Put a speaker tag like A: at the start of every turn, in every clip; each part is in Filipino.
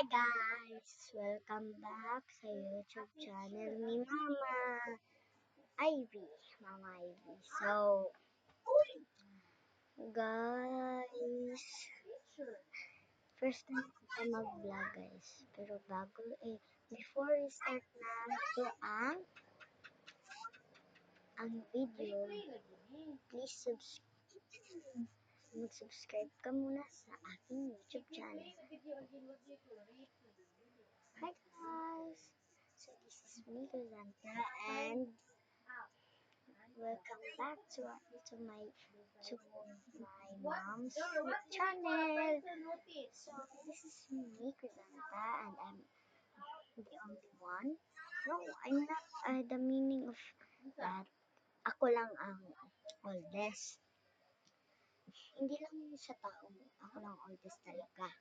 A: Hi guys! Welcome back sa YouTube channel ni Mama Ivy. Mama Ivy. So, guys, first time ko mag-vlog guys. Pero before we start na ito ang video, please mag-subscribe ka muna sa aking YouTube channel. Hi guys! So, this is me, Kazanta, and welcome back to my mom's channel. So this is me, Kazanta, and I'm the only one. No, I'm not the meaning of that. Ako lang ang oldest. Hindi lang sa taong ako lang oldest talaga.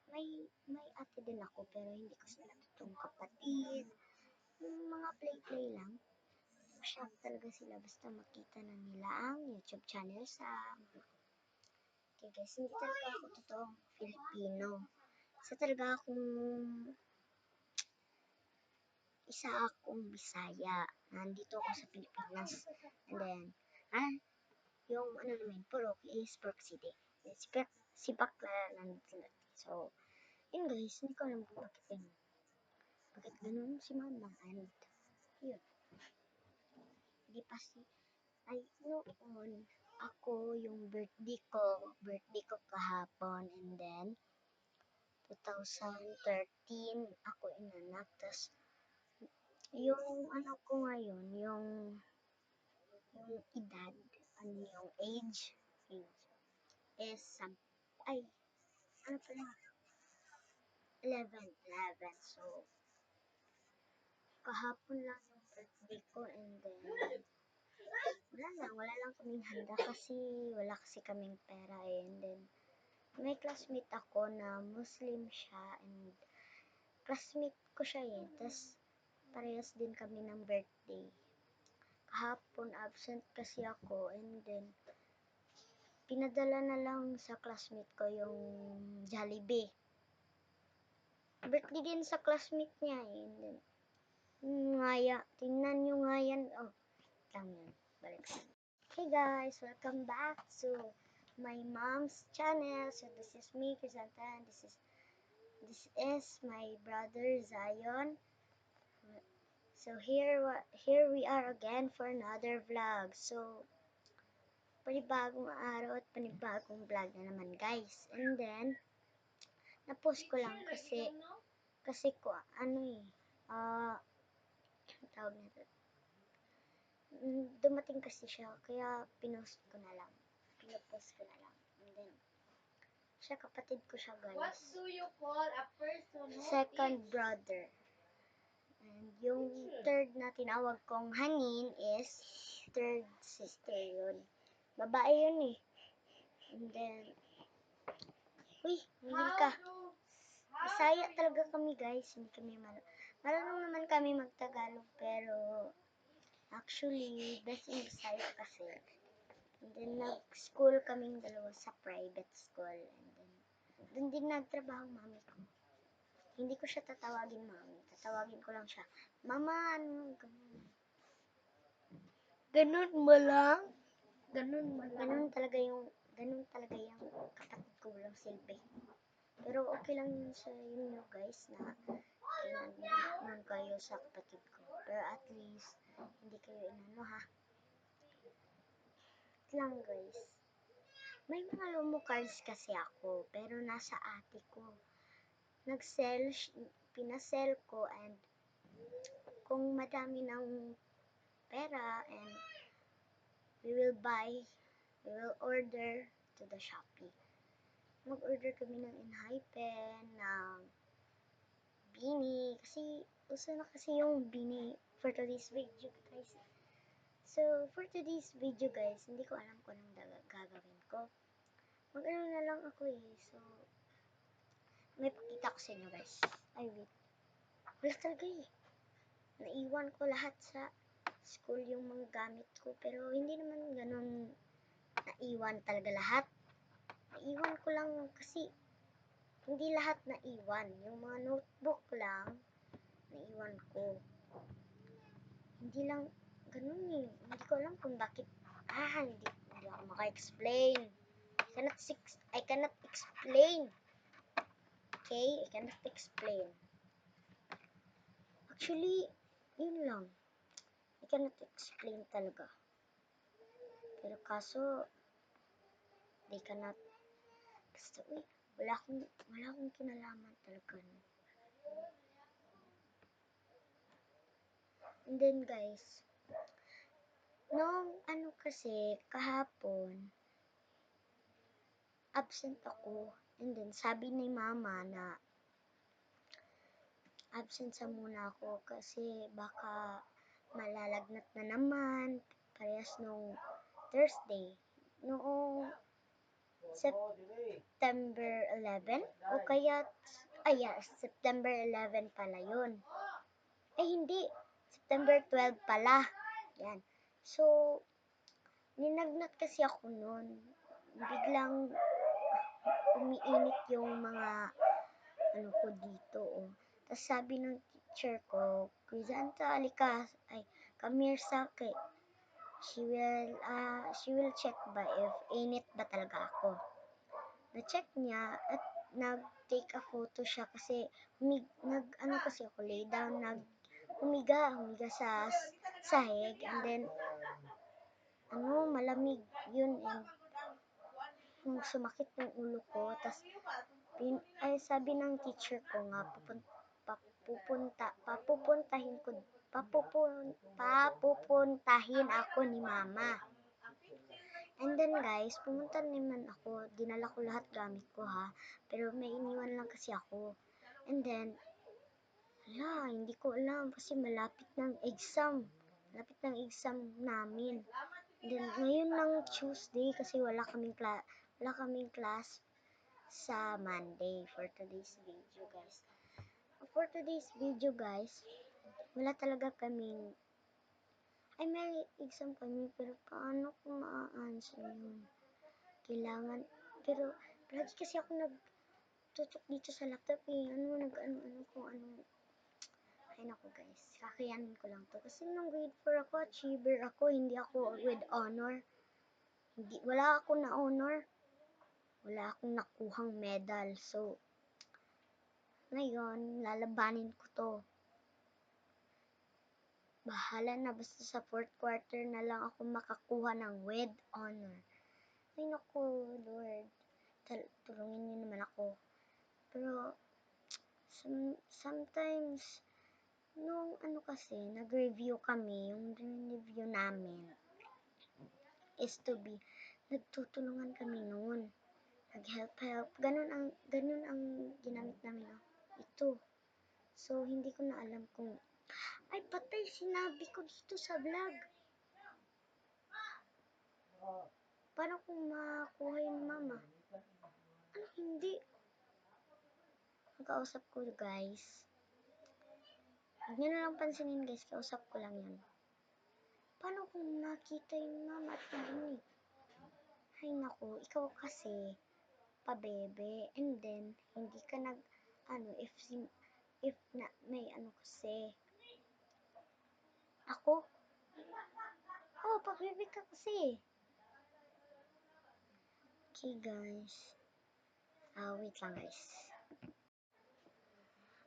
A: May ate din ako pero hindi ko sila totoong kapatid. Yung mga play-play lang. Shock talaga sila basta makita na nila ang YouTube channel sa okay guys, hindi talaga ako totoong Filipino. Isa akong Bisaya. Nandito ako sa Pilipinas. And then, yung ano naman, Purok is Purok City. Si Bakla nandito natin. So, yun guys, hindi ko alam kung bakit ganun si Mama. And, yun. Hindi pa ay noon ako yung birthday ko kahapon, and then 2013 ako inanak. Tas yung ano ko ngayon, yung edad, yung age is ay ano pala 11. So kahapon lang yung birthday ko, and then wala lang kaming handa kasi wala kasi kaming pera, and then may classmate ako na Muslim siya, and classmate ko siya tas parehas din kami ng birthday. Kahapon absent kasi ako, and then pinadala na lang sa classmate ko yung Jollibee. Birthday din sa classmate niya, and then tingnan nyo nga yan. Oh, lang yan. Balik. Hey guys, welcome back to my mom's channel. So this is me, Crisanta, and this is my brother Zion. So here we are again for another vlog. So panibagong araw at panibagong vlog na naman guys. And then na-post ko lang kasi ko tawag nito. Dumating kasi siya kaya pinost ko na lang. Pinopost ko na lang. And then siya, kapatid ko siya guys.
B: What do you call a person who
A: Second brother. And yung third na tinawag kong Hanin is third sister yun. Babae yun eh. And then, uy, hindi ka. Bisaya talaga kami guys. Hindi kami marunong naman kami magtagalog, pero actually, best in Bisaya kasi. And then, nag-school kaming dalawa sa private school. And then, doon din nagtrabaho mami ko. Hindi ko siya tatawagin mami. Tatawagin ko lang siya, Mama, ano, ganun. Ganun mo lang? Ganun talaga yung kapatid ko, walang silbi. Pero okay lang yun sa inyo guys na kailangan kayo sa kapatid ko. Pero at least, hindi kayo inano ha. Ito lang guys. May mga lomo cards kasi ako, pero nasa ate ko. Pinasell ko, and kung madami ng pera, and we will order to the Shopee. Mag-order kami ng Enhypen, ng Beanie, kasi uso na kasi yung Beanie for today's video guys. So, for today's video guys, hindi ko alam kung anong gagawin ko. Mag-ano na lang ako eh. So, may pakita ko sa inyo guys. Ay, wait. Wala talaga eh. Naiwan ko lahat sa school yung mga gamit ko. Pero hindi naman ganun naiwan talaga lahat. Naiwan ko lang kasi hindi lahat naiwan. Yung mga notebook lang, naiwan ko. Hindi lang, ganun eh. Hindi ko alam kung bakit, hindi ako maka-explain. I cannot explain. Okay? I cannot explain. Actually, yun lang. I cannot explain talaga. Pero kaso, they cannot, basta, wala akong kinalaman talaga. And then guys, nung kasi, kahapon, absent ako. And then, sabi ni mama na, absent sa muna ako kasi baka malalagnat na naman. Parehas nung Thursday. Noong September 11 o kaya September 11 pala yun. Hindi, September 12 pala. Yan. So, ninagnat kasi ako noon. Biglang umiinit yung mga ko dito. Tapos sabi ng teacher ko, Quizanta, alika, come here sa akin. She will check ba if init ba talaga ako. Na-check niya at nag-take a photo siya kasi kasi ako lay down, humiga sa sahig, and then malamig yun, and sumakit yung ulo ko. Tas sabi ng teacher ko nga papupuntahin ako ni mama. And then guys, pumunta naman ako. Dinala ko lahat gamit ko pero may iniwan lang kasi ako. And then, hindi ko alam kasi malapit ng exam. Malapit ng exam namin. And then, ngayon ng Tuesday kasi wala kaming class sa Monday for today's video guys. For today's video guys, wala talaga kaming may exam kami pero paano ko ma-answer yun? Kailangan, pero lagi kasi ako nagtutok dito sa laptop kung ano. Ay naku guys, kakayanin ko lang to. Kasi nung grade 4 ako, achiever ako, hindi ako with honor. Wala akong na-honor. Wala akong nakuhang medal. So, ngayon, lalabanin ko to. Bahala na, basta sa 4th quarter na lang ako makakuha ng with honor. Ay naku, Lord, tulungin niyo naman ako. Pero, sometimes, nung kasi, nag-review kami, yung review namin, is to be, nagtutulungan kami noon. Nag-help. Ganun ang ginamit namin. Ito. So, hindi ko na alam kung, patay, sinabi ko dito sa vlog. Paano kung makuha yung mama? Hindi? Ang kausap ko guys. Huwag nyo na lang pansinin guys, kausap ko lang yun. Paano kung nakita yung mama at narinig? Ay naku, ikaw kasi, pabebe, and then, hindi ka if na, may kasi. Ako? Pabebe ka kasi. Okay guys. Wait lang guys.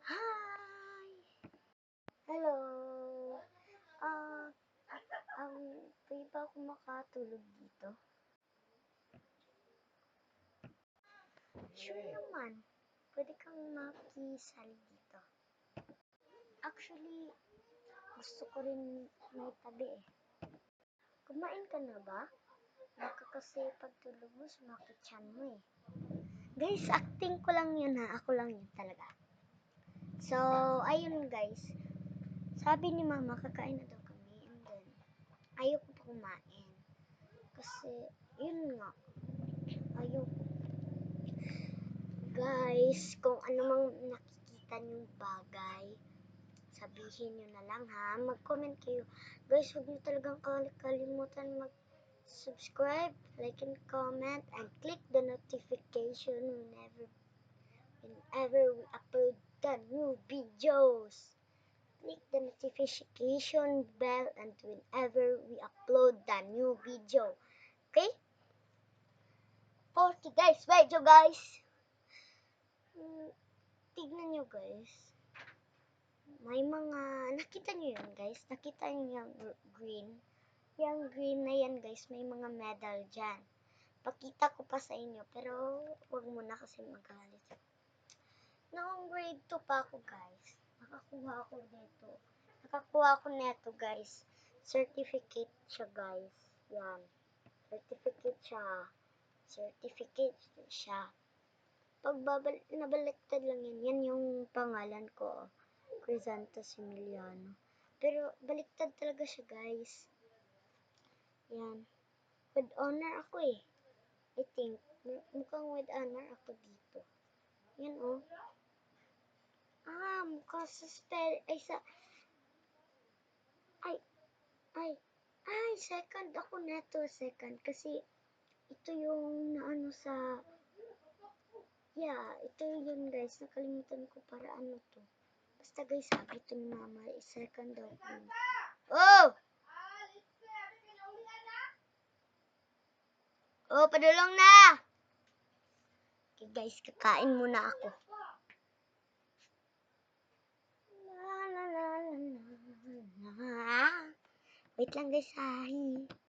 A: Hi! Hello! Pwede ba ako makatulog dito? Sure naman. Pwede kang makisali dito. Actually, gusto ko rin may tabi Kumain ka na ba? Baka kasi pagtulog mo, sumakit tiyan mo Guys, acting ko lang yun Ako lang yun talaga. So, ayun guys. Sabi ni mama, kakain na daw kami. And then, ayoko pa kumain. Kasi, yun nga. Ayoko. Guys, kung ano mang nakikita niyong bagay, sabihin nyo na lang Mag-comment kayo. Guys, huwag nyo talagang kalimutan mag-subscribe, like and comment, and click the notification whenever whenever we upload the new videos. Click the notification bell and whenever we upload the new video. Okay? For today's video, guys, tignan nyo, guys. May mga, nakita nyo yun, guys? Nakita nyo yung green? Yung green na yan, guys, may mga medal dyan. Pakita ko pa sa inyo, pero wag muna kasi magalit. Noong grade 2 pa ako, guys, nakakuha ako neto, guys. Certificate siya, guys. Yan. Certificate siya. Pag nabaliktad lang yan, yan yung pangalan ko, Crisantos Emiliano. Pero baliktad talaga siya, guys. Yan. With honor ako eh. I think, mukhang with honor ako dito. Yan oh. Mukha sa spell, second ako neto, second. Kasi, ito yung naano sa, ito yun, guys. Nakalimutan ko para ano to. Basta, guys, sabi ito ni mama, second daw ko. Oh! Oh, padulong na! Okay, guys, kakain muna ako. Wait lang, guys,